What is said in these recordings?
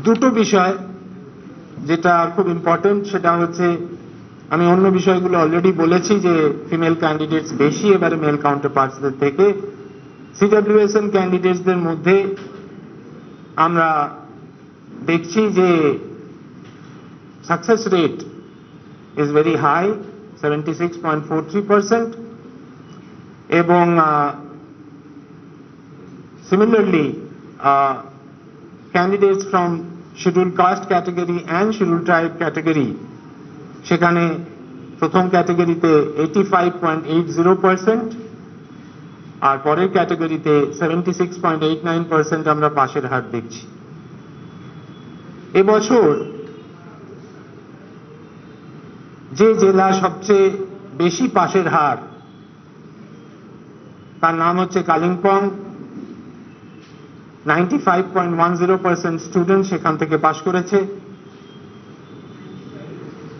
দুটো বিষয় যেটা খুব ইম্পর্টেন্ট, সেটা হচ্ছে আমি অন্য বিষয়গুলো অলরেডি বলেছি যে ফিমেল ক্যান্ডিডেটস বেশি এবারে মেল কাউন্টারপার্টসদের থেকে। সিডব্লিউএসএন ক্যান্ডিডেটসদের মধ্যে আমরা দেখছি যে success rate is very high, 76.43%, এবং similarly candidates from scheduled caste category and scheduled tribe category, সেখানে প্রথম ক্যাটাগরিতে 85.80% আর পরের ক্যাটাগরিতে 76.89% আমরা পাশের হার দেখছি। এবছর যে জেলা সবচেয়ে বেশি পাশের হার, তার নাম হচ্ছে কালিম্পং। 95.10% স্টুডেন্ট সেখান থেকে পাশ করেছে,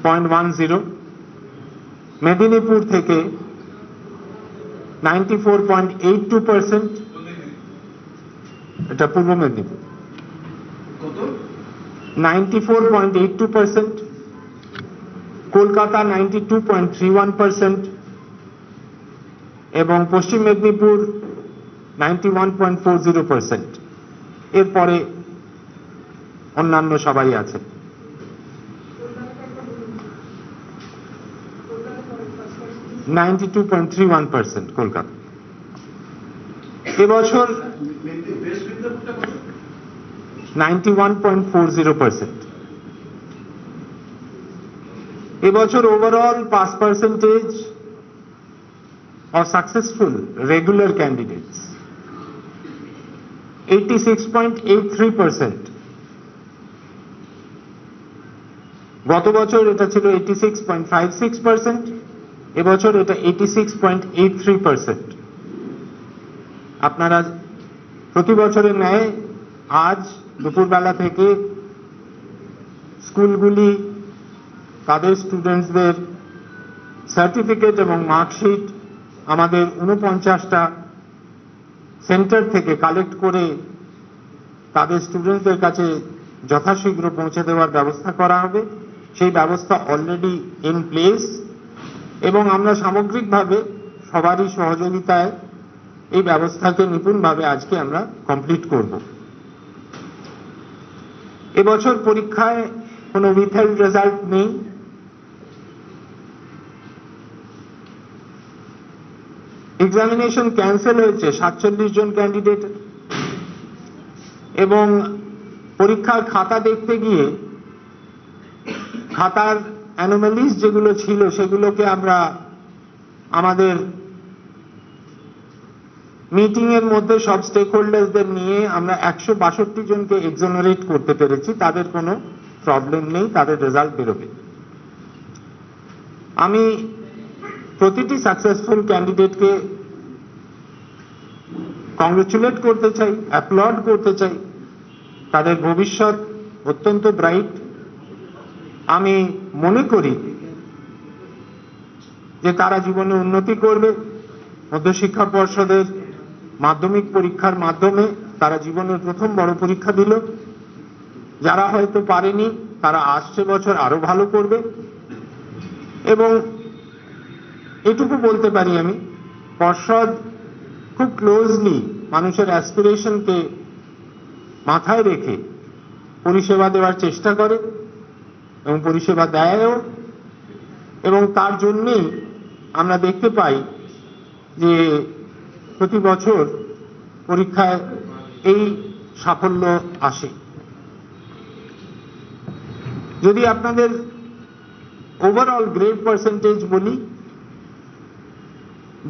0.10। মেদিনীপুর থেকে 94.82%, এটা পূর্ব মেদিনীপুর, 94.82%। কলকাতা 92.31% এবং পশ্চিম মেদিনীপুর 91.40%। এরপরে অন্যান্য সবাই আছে। কলকাতা এবছর 91.40%। এবছর overall pass percentage of successful regular candidates 86.83%। গত বছর এটা ছিল 86.56%, এবছর এটা 86.83%। আপনারা প্রতি বছরের ন্যায় আজ দুপুরবেলা থেকে স্কুলগুলি তাদের স্টুডেন্টসদের সার্টিফিকেট এবং মার্কশিট আমাদের 49টা সেন্টার থেকে কালেক্ট করে তাদের স্টুডেন্টসদের কাছে যথাশীঘ্র পৌঁছে দেওয়ার ব্যবস্থা করা হবে। সেই ব্যবস্থা অলরেডি ইন প্লেস এবং আমরা সামগ্রিকভাবে সবারই সহযোগিতায় এই ব্যবস্থাকে নিপুণভাবে আজকে আমরা কমপ্লিট করব। এবছর পরীক্ষায় কোনো উইথহেল্ড রেজাল্ট নেই। এক্সামিনেশন ক্যান্সেল হয়েছে 47 জন ক্যান্ডিডেট এবং পরীক্ষার খাতা দেখতে গিয়ে খাতার অ্যানোমালিজ যেগুলো ছিল সেগুলোকে আমরা আমাদের মিটিং এর মধ্যে সব স্টেক হোল্ডার্সদের নিয়ে আমরা 162 জনকে এক্সোনারেট করতে পেরেছি। তাদের কোনো প্রবলেম নেই, তাদের রেজাল্ট বেরোবে। আমি প্রতিটি সাকসেসফুল ক্যান্ডিডেটকে কংগ্রেচুলেট করতে চাই, অ্যাপ্লড করতে চাই। তাদের ভবিষ্যৎ অত্যন্ত ব্রাইট। আমি মনে করি যে তারা জীবনে উন্নতি করবে। মধ্যশিক্ষা পর্ষদের মাধ্যমিক পরীক্ষার মাধ্যমে তারা জীবনের প্রথম বড় পরীক্ষা দিল। যারা হয়তো পারেনি তারা আসছে বছর আরো ভালো করবে। এবং এটুকু বলতে পারি আমি, পর্ষদ খুব ক্লোজলি মানুষের অ্যাসপিরেশনকে মাথায় রেখে পরিষেবা দেওয়ার চেষ্টা করে এবং পরিষেবা দেয়ও। এবং তার জন্যেই আমরা দেখতে পাই যে প্রতি বছর পরীক্ষায় এই সাফল্য আসে। যদি আপনাদের ওভারঅল গ্রেড পার্সেন্টেজ বলি,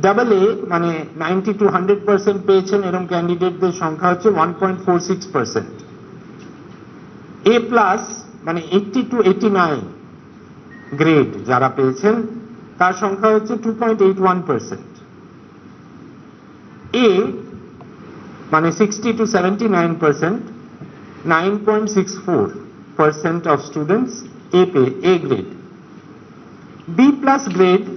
AA মানে 90 to 100% পেয়েছেন এরকম ক্যান্ডিডেটদের সংখ্যা হচ্ছে 1.46%। A+ মানে 80 to 89 গ্রেড যারা পেয়েছেন তার সংখ্যা হচ্ছে 2.81%। A মানে 60 to 79%, 9.64% of students A grade। B+ grade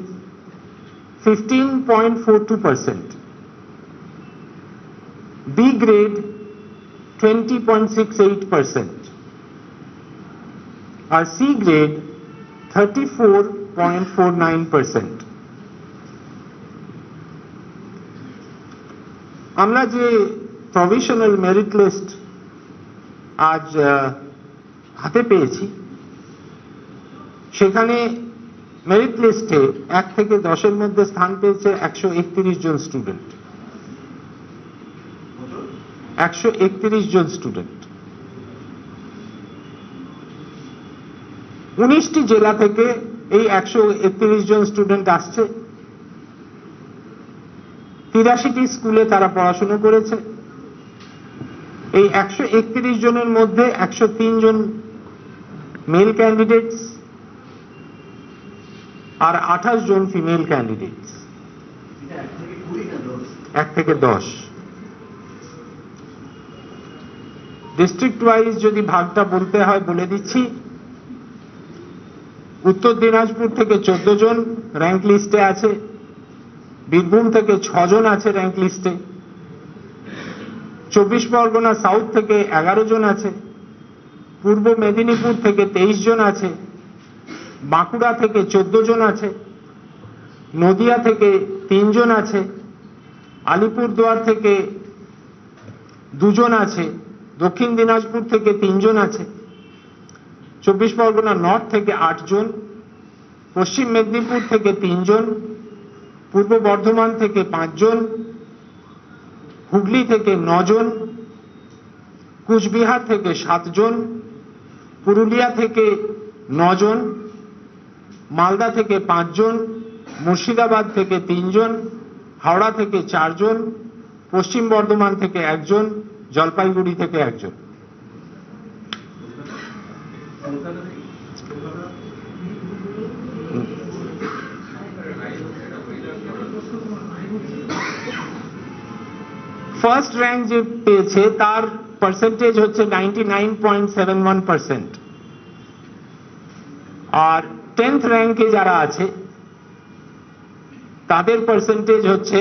15.42%, B grade 20.68%. R C grade 34.49%. আমরা যে প্রভিশনাল মেরিট লিস্ট আজ হাতে পেয়েছি, সেখানে মেরিট লিস্টে 1 থেকে 10-এর মধ্যে স্থান পেয়েছে 131 জন স্টুডেন্ট। 131 জন স্টুডেন্ট 19টি জেলা থেকে এই 131 জন স্টুডেন্ট আসছে। 83টি স্কুলে তারা পড়াশোনা করেছে। এই 131 জনের মধ্যে 103 জন মেল ক্যান্ডিডেটস আর 28 জন ফিমেল ক্যান্ডিডেটস। 1 থেকে 10 ডিস্ট্রিক্ট ওয়াইজ যদি ভাগটা বলতে হয় বলে দিচ্ছি। উত্তর দিনাজপুর থেকে 14 জন র্যাঙ্ক লিস্টে আছে। বীরভূম থেকে 6 জন আছে র্যাঙ্ক লিস্টে। 24 পরগনা সাউথ থেকে 11 জন আছে। পূর্ব মেদিনীপুর থেকে 23 জন আছে। বাঁকুড়া থেকে 14 জন আছে। নদিয়া থেকে 3 জন আছে। আলিপুরদুয়ার থেকে 2 জন আছে। দক্ষিণ দিনাজপুর থেকে 3 জন আছে। 24 পরগনা নর্থ থেকে 8 জন। পশ্চিম মেদিনীপুর থেকে 3 জন। পূর্ব বর্ধমান থেকে 5 জন। হুগলি থেকে 9 জন। কুচবিহার থেকে 7 জন। পুরুলিয়া থেকে 9 জন। মালদা থেকে 5 জন। মুর্শিদাবাদ থেকে 3 জন। হাওড়া থেকে 4 জন। পশ্চিম বর্ধমান থেকে 1 জন। জলপাইগুড়ি থেকে 1 জন। ফার্স্ট র্যাঙ্ক যে পেয়েছে তার পার্সেন্টেজ হচ্ছে 99.71%। আর 10th র্যাঙ্কে যারা আছে তাদের পার্সেন্টেজ হচ্ছে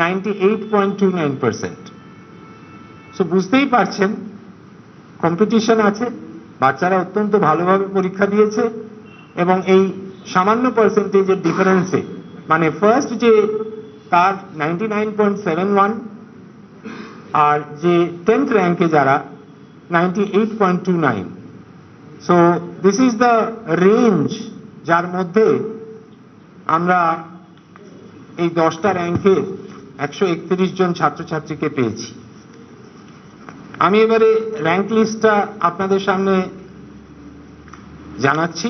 98.29%। সো বুঝতেই পারছেন কম্পিটিশন আছে। বাচ্চারা অত্যন্ত ভালোভাবে পরীক্ষা দিয়েছে এবং এই সামান্য পার্সেন্টেজের ডিফারেন্সে, মানে ফার্স্ট যে তার 99.71 আর যে 10th র্যাঙ্কে যারা 98.29। So this is the range যার মধ্যে আমরা এই 10টা র্যাঙ্কে 131 জন ছাত্রছাত্রীকে পেয়েছি। আমি এবারে র্যাঙ্ক লিস্টটা আপনাদের সামনে জানাচ্ছি।